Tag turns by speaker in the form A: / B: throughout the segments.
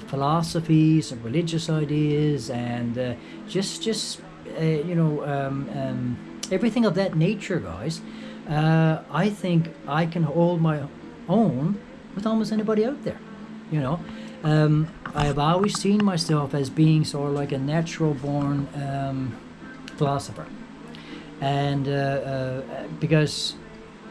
A: philosophies and religious ideas, and just everything of that nature, guys. I think I can hold my own with almost anybody out there. You know, I have always seen myself as being sort of like a natural born philosopher, and because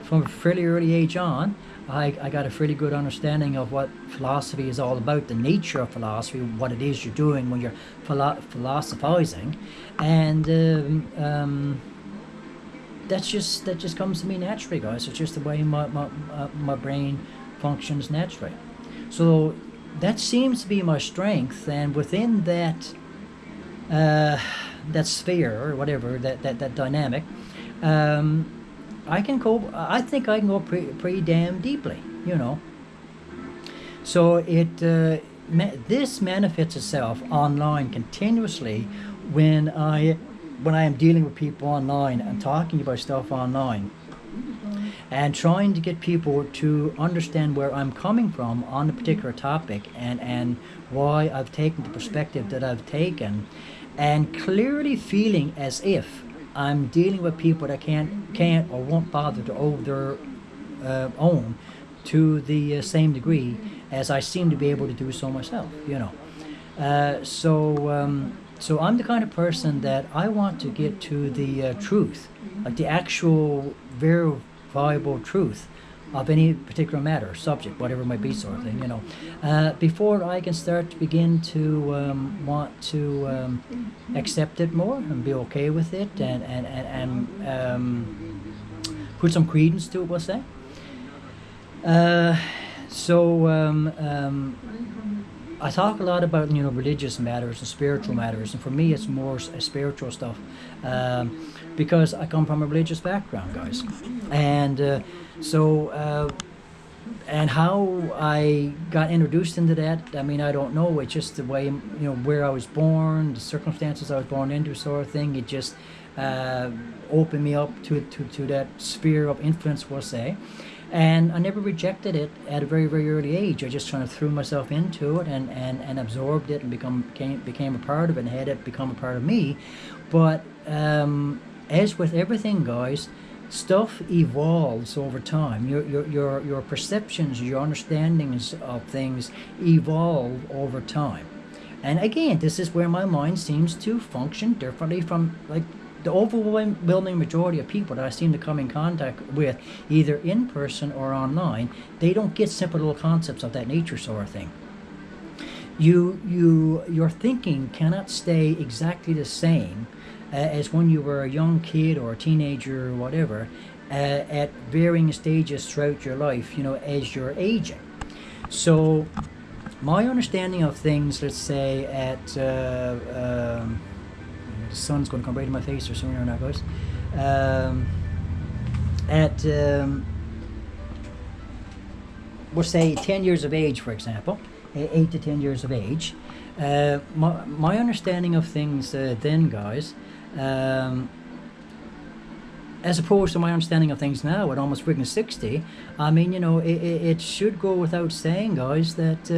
A: from a fairly early age on, I got a fairly good understanding of what philosophy is all about, the nature of philosophy, what it is you're doing when you're philosophizing, and that just comes to me naturally, guys. It's just the way my brain functions naturally. So that seems to be my strength, and within that that sphere or whatever, that dynamic, I can go. I think I can go pretty damn deeply, you know. So this manifests itself online continuously when I am dealing with people online and talking about stuff online, and trying to get people to understand where I'm coming from on a particular topic, and why I've taken the perspective that I've taken, and clearly feeling as if I'm dealing with people that can't or won't bother to hold their own to the same degree as I seem to be able to do so myself, you know. So I'm the kind of person that I want to get to the truth, like the actual verifiable truth of any particular matter, subject, whatever it might be, sort of thing, you know, before I can start to begin to want to accept it more and be okay with it, and put some credence to it, we'll say. I talk a lot about, you know, religious matters and spiritual matters, and for me it's more spiritual stuff, because I come from a religious background, guys, and and how I got introduced into that, I mean, I don't know. It's just the way, you know, where I was born, the circumstances I was born into, sort of thing. It just opened me up to that sphere of influence, we'll say. And I never rejected it at a very, very early age. I just kind of threw myself into it and absorbed it and became a part of it, and had it become a part of me. But as with everything, guys, stuff evolves over time. Your perceptions, your understandings of things evolve over time. And again, this is where my mind seems to function differently from, like, the overwhelming majority of people that I seem to come in contact with, either in person or online. They don't get simple little concepts of that nature, sort of thing. Your thinking cannot stay exactly the same as when you were a young kid or a teenager or whatever, at varying stages throughout your life, you know, as you're aging. So my understanding of things, let's say at the sun's going to come right in my face or sooner or not, guys, at we'll say 10 years of age, for example, 8 to 10 years of age, my understanding of things then, guys, as opposed to my understanding of things now at almost freaking 60, I mean, you know, it should go without saying, guys, that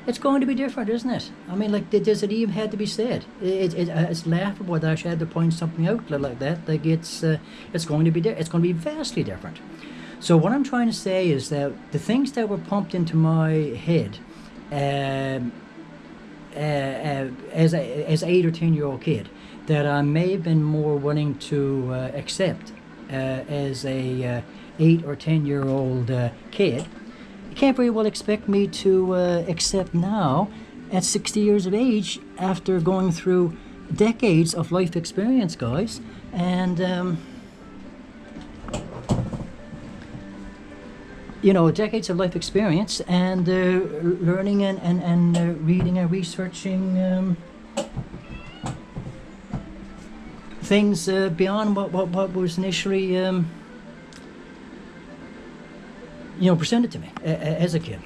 A: it's going to be different, isn't it? I mean, like, does it even have to be said? It's laughable that I should have to point something out like that. Like, it's going to be it's going to be vastly different. So what I'm trying to say is that the things that were pumped into my head as an 8 or 10-year-old kid, that I may have been more willing to accept as a 8 or 10-year-old kid, you can't very well expect me to accept now at 60 years of age, after going through decades of life experience, guys, and you know, decades of life experience, and learning and reading and researching things beyond what was initially presented to me as a kid.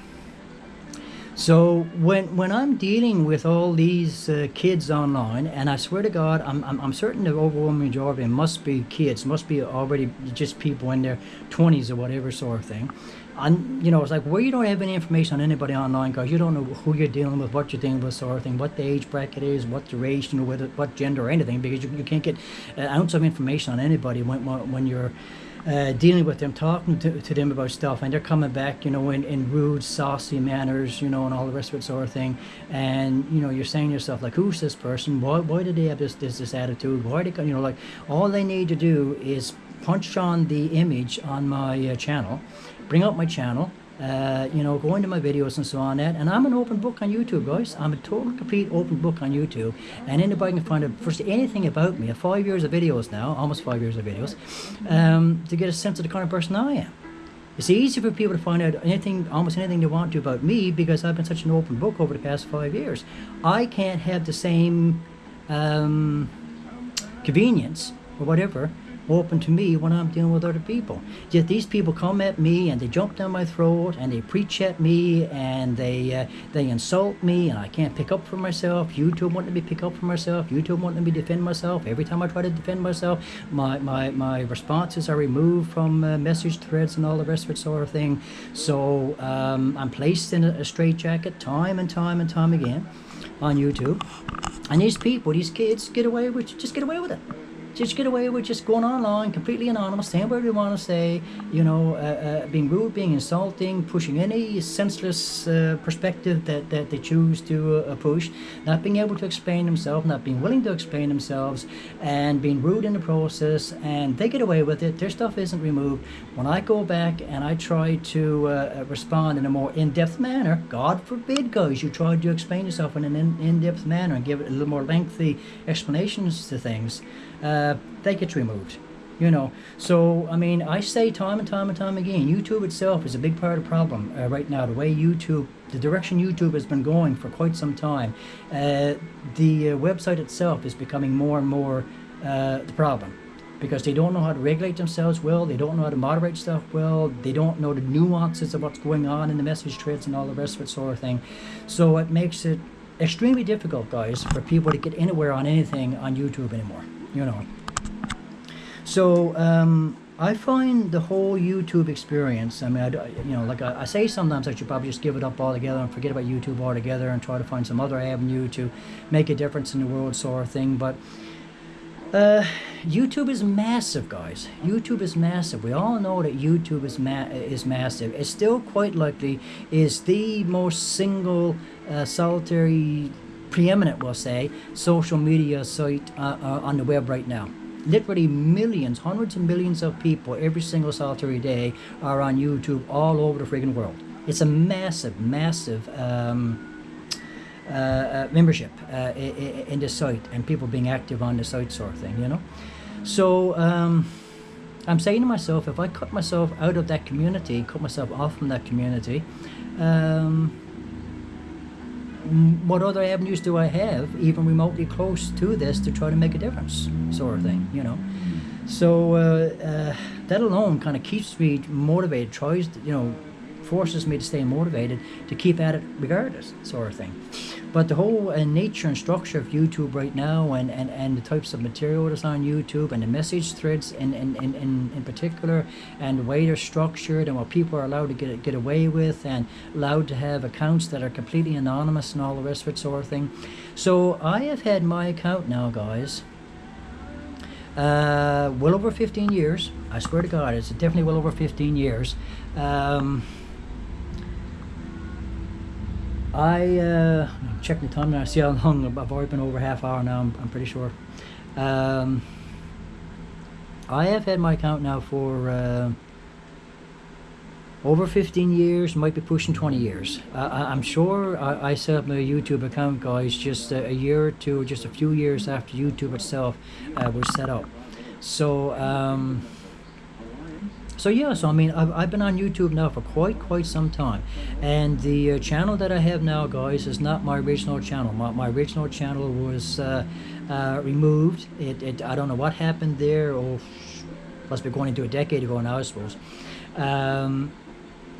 A: So when I'm dealing with all these kids online, and I swear to God, I'm certain the overwhelming majority of them must be kids, must be already just people in their 20s or whatever sort of thing, and it's like where you don't have any information on anybody online because you don't know who you're dealing with, what you're dealing with, sort of thing, what the age bracket is, what the race, whether, what gender or anything, because you can't get an ounce of information on anybody when you're dealing with them, talking to them about stuff, and they're coming back, in rude, saucy manners, and all the rest of it, sort of thing. And you're saying to yourself, like, who's this person? Why did they have this attitude? Why they, like, all they need to do is punch on the image on my channel, bring up my channel, go into my videos and so on that, and I'm an open book on YouTube, guys. I'm a total complete open book on YouTube, and anybody can find out first anything about me. 5 years of videos now, almost 5 years of videos, to get a sense of the kind of person I am. It's easy for people to find out almost anything they want to about me because I've been such an open book over the past 5 years. I can't have the same convenience or whatever open to me when I'm dealing with other people. Yet these people come at me and they jump down my throat and they preach at me and they insult me, and I can't pick up for myself. YouTube won't let me pick up for myself. YouTube won't let me defend myself. Every time I try to defend myself, my responses are removed from message threads and all the rest of it, sort of thing. So I'm placed in a straitjacket time and time and time again on YouTube, and these kids just get away with it. Just get away with just going online, completely anonymous, saying whatever they want to say, being rude, being insulting, pushing any senseless perspective that they choose to push, not being able to explain themselves, not being willing to explain themselves, and being rude in the process, and they get away with it. Their stuff isn't removed. When I go back and I try to respond in a more in-depth manner, God forbid, guys, you try to explain yourself in an in-depth manner and give it a little more lengthy explanations to things, they get removed, So, I say time and time and time again, YouTube itself is a big part of the problem right now. The direction YouTube has been going for quite some time, the website itself is becoming more and more the problem, because they don't know how to regulate themselves well, they don't know how to moderate stuff well, they don't know the nuances of what's going on in the message threads and all the rest of it, sort of thing. So it makes it extremely difficult, guys, for people to get anywhere on anything on YouTube anymore. So I find the whole YouTube experience, I say sometimes I should probably just give it up altogether and forget about YouTube altogether and try to find some other avenue to make a difference in the world, sort of thing. But YouTube is massive, guys. YouTube is massive. We all know that YouTube is massive. It still quite likely is the most single, solitary, preeminent, we'll say, social media site on the web right now. Literally millions, hundreds of millions of people every single solitary day are on YouTube all over the friggin' world. It's a massive membership in the site, and people being active on the site, sort of thing, So I'm saying to myself, if I cut myself out of that community, cut myself off from that community, what other avenues do I have, even remotely close to this, to try to make a difference, sort of thing, So that alone kind of keeps me motivated, tries to, forces me to stay motivated to keep at it regardless, sort of thing. But the whole nature and structure of YouTube right now, and the types of material that's on YouTube, and the message threads in particular, and the way they're structured, and what people are allowed to get away with, and allowed to have accounts that are completely anonymous and all the rest of it, sort of thing. So I have had my account now, guys, well over 15 years. I swear to God, it's definitely well over 15 years. I check the time now. I see how long. I've already been over half hour now. I'm pretty sure. I have had my account now for over 15 years. Might be pushing 20 years. I'm sure I set up my YouTube account, guys, just a year or two, just a few years after YouTube itself was set up. So I've been on YouTube now for quite some time, and the channel that I have now, guys, is not my original channel. My original channel was removed. I don't know what happened there. Must be going into a decade ago now, I suppose.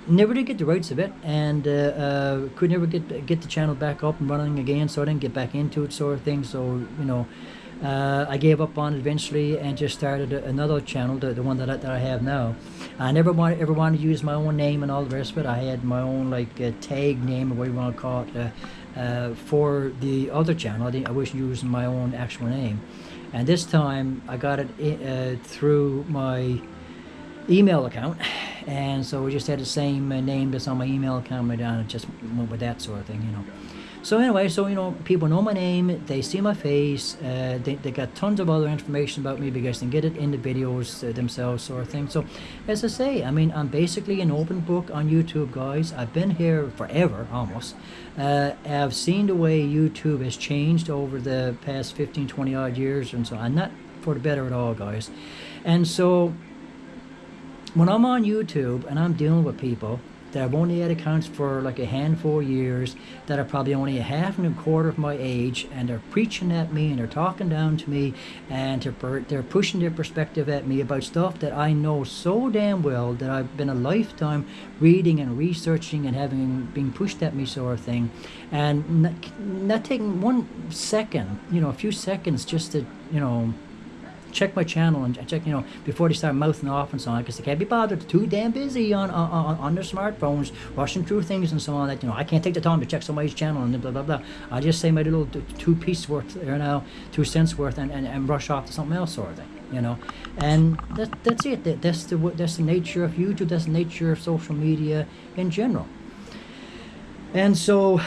A: Never did get the rights of it, and could never get the channel back up and running again, so I didn't get back into it, sort of thing. So I gave up on it eventually and just started another channel, the one that I have now. I never ever wanted to use my own name and all the rest of it. I had my own like tag name, or what you want to call it, for the other channel. I was using my own actual name, and this time I got it through my email account, and so we just had the same name that's on my email account right down, and just went with that sort of thing, you know. So anyway, so you know, people know my name, they see my face, they got tons of other information about me because they can get it in the videos themselves, sort of thing. So as I say, I mean, I'm basically an open book on YouTube, guys. I've been here forever, almost. I've seen the way YouTube has changed over the past 15, 20 odd years, and so I'm not for the better at all, guys. And so when I'm on YouTube and I'm dealing with people that I've only had accounts for like a handful of years, that are probably only a half and a quarter of my age, and they're preaching at me and they're talking down to me, and they're pushing their perspective at me about stuff that I know so damn well, that I've been a lifetime reading and researching and having been pushed at me, sort of thing, and not taking 1 second, you know, a few seconds just to, you know, check my channel and check, you know, before they start mouthing off and so on, because they can't be bothered. They're too damn busy on their smartphones, rushing through things and so on, that, you know, I can't take the time to check somebody's channel and blah, blah, blah. I just say my little 2 piece worth there now, 2 cents worth, and rush off to something else, sort of thing, you know. And that's it. That's the nature of YouTube. That's the nature of social media in general. And so,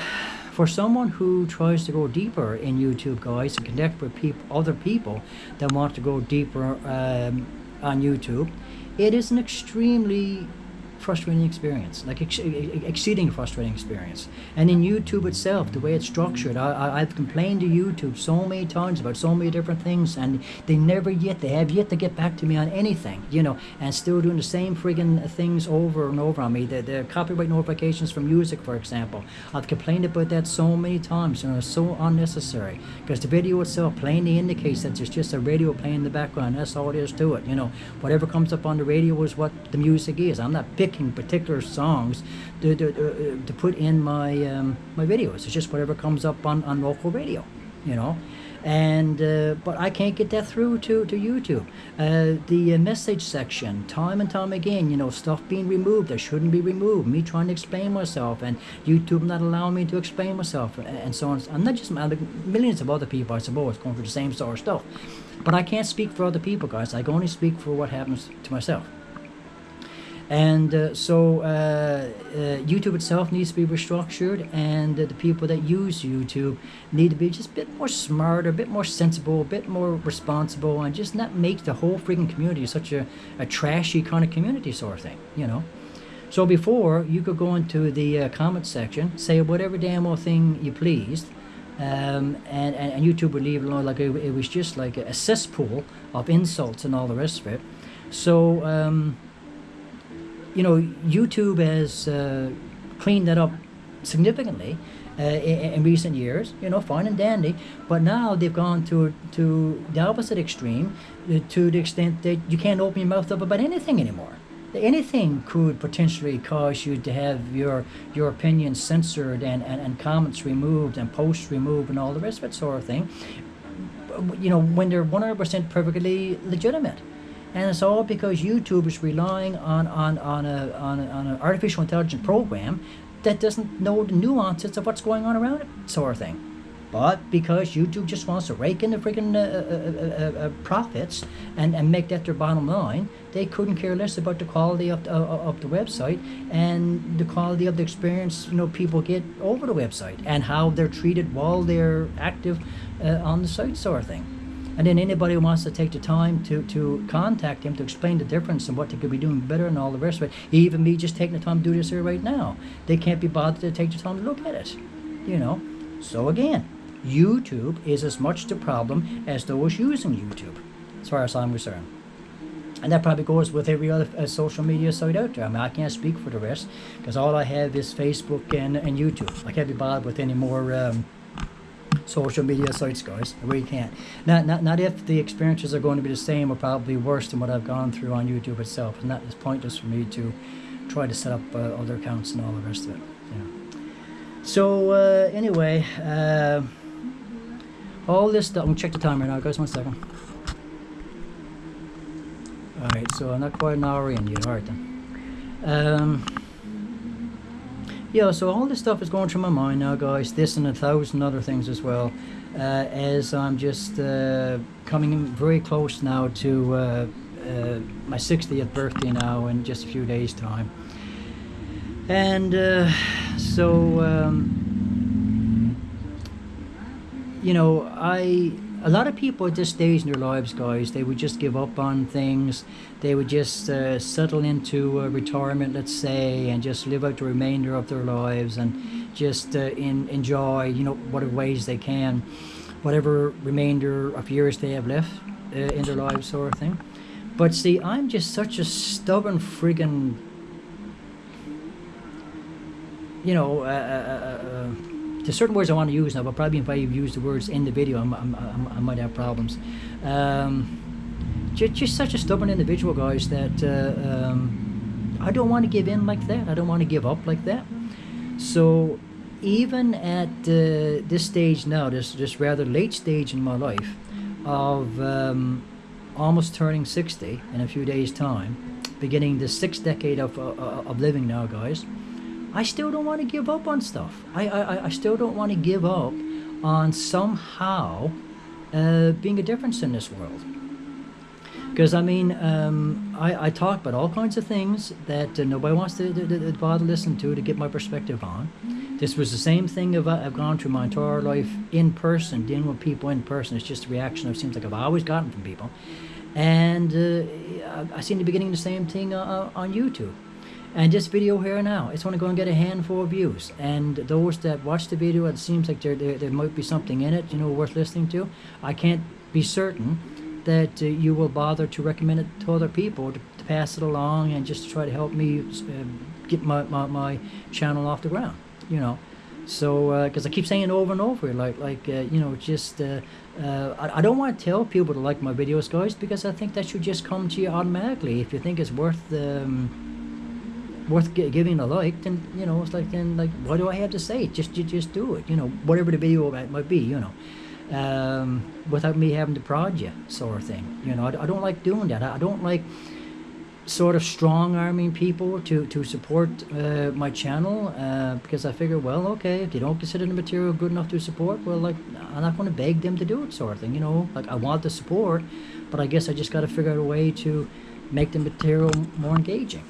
A: for someone who tries to go deeper in YouTube, guys, and connect with other people that want to go deeper on YouTube, it is an extremely frustrating experience, like exceeding frustrating experience. And in YouTube itself, the way it's structured, I've complained to YouTube so many times about so many different things, and they have yet to get back to me on anything, you know, and still doing the same friggin' things over and over on me. The copyright notifications for music, for example, I've complained about that so many times, you know, it's so unnecessary, because the video itself plainly indicates that there's just a radio playing in the background. That's all it is to it, you know. Whatever comes up on the radio is what the music is. I'm not picking particular songs to put in my my videos. It's just whatever comes up on local radio, you know. And but I can't get that through to YouTube. The message section, time and time again, you know, stuff being removed that shouldn't be removed, me trying to explain myself, and YouTube not allowing me to explain myself, and so on. I'm not just millions of other people, I suppose, going through the same sort of stuff. But I can't speak for other people, guys. I can only speak for what happens to myself. And so YouTube itself needs to be restructured, and the people that use YouTube need to be just a bit more smarter, a bit more sensible, a bit more responsible, and just not make the whole freaking community such a trashy kind of community, sort of thing, you know. So before, you could go into the comment section, say whatever damn old thing you pleased, and YouTube would leave it alone, like it was just like a cesspool of insults and all the rest of it. So you know, YouTube has cleaned that up significantly in recent years, you know, fine and dandy. But now they've gone to the opposite extreme, to the extent that you can't open your mouth up about anything anymore. Anything could potentially cause you to have your opinions censored, and comments removed, and posts removed, and all the rest of it, sort of thing. You know, when they're 100% perfectly legitimate. And it's all because YouTube is relying on an artificial intelligence program that doesn't know the nuances of what's going on around it, sort of thing. But because YouTube just wants to rake in the freaking profits and make that their bottom line, they couldn't care less about the quality of the website and the quality of the experience, you know, people get over the website, and how they're treated while they're active on the site, sort of thing. And then anybody who wants to take the time to contact him to explain the difference and what they could be doing better and all the rest of it, even me just taking the time to do this here right now, they can't be bothered to take the time to look at it, you know. So again, YouTube is as much the problem as those using YouTube, as far as I'm concerned. And that probably goes with every other social media site out there. I mean, I can't speak for the rest, because all I have is Facebook and YouTube. I can't be bothered with any more social media sites, guys. I really can't. Not if the experiences are going to be the same, or probably worse than what I've gone through on YouTube itself. And that is pointless for me to try to set up other accounts and all the rest of it. You know. So anyway, all this stuff. I'm gonna check the timer now, guys. 1 second. All right, so I'm not quite an hour in yet. All right then. Yeah, so all this stuff is going through my mind now, guys. This and 1,000 other things as well. As I'm just coming in very close now to my 60th birthday now in just a few days' time. And you know, a lot of people at this stage in their lives, guys, they would just give up on things. They would just settle into retirement, let's say, and just live out the remainder of their lives and just enjoy, you know, whatever ways they can, whatever remainder of years they have left in their lives, sort of thing. But see, I'm just such a stubborn friggin', you know, there's certain words I want to use now, but probably if I use the words in the video, I might have problems. Just such a stubborn individual, guys, that I don't want to give in like that. I don't want to give up like that. So even at this stage now, this rather late stage in my life of almost turning 60 in a few days' time, beginning the 6th decade of living now, guys, I still don't want to give up on stuff. I still don't want to give up on somehow being a difference in this world. Because I mean, I talk about all kinds of things that nobody wants to bother listen to get my perspective on. This was the same thing I've gone through my entire life in person, dealing with people in person. It's just a reaction it seems like I've always gotten from people. And I seem to be getting the same thing on YouTube. And this video here now, it's only going to get a handful of views. And those that watch the video, it seems like there might be something in it, you know, worth listening to. I can't be certain that you will bother to recommend it to other people, to pass it along and just try to help me get my channel off the ground, you know. So, because I keep saying over and over, you know, just, I don't want to tell people to like my videos, guys, because I think that should just come to you automatically. If you think it's worth giving a like, then, you know, it's like, then, like, what do I have to say? Just do it, you know, whatever the video might be, you know, without me having to prod you, sort of thing. You know, I don't like doing that. I don't like sort of strong-arming people to support my channel, because I figure, well, okay, if they don't consider the material good enough to support, well, like, I'm not going to beg them to do it, sort of thing, you know. Like, I want the support, but I guess I just got to figure out a way to make the material more engaging,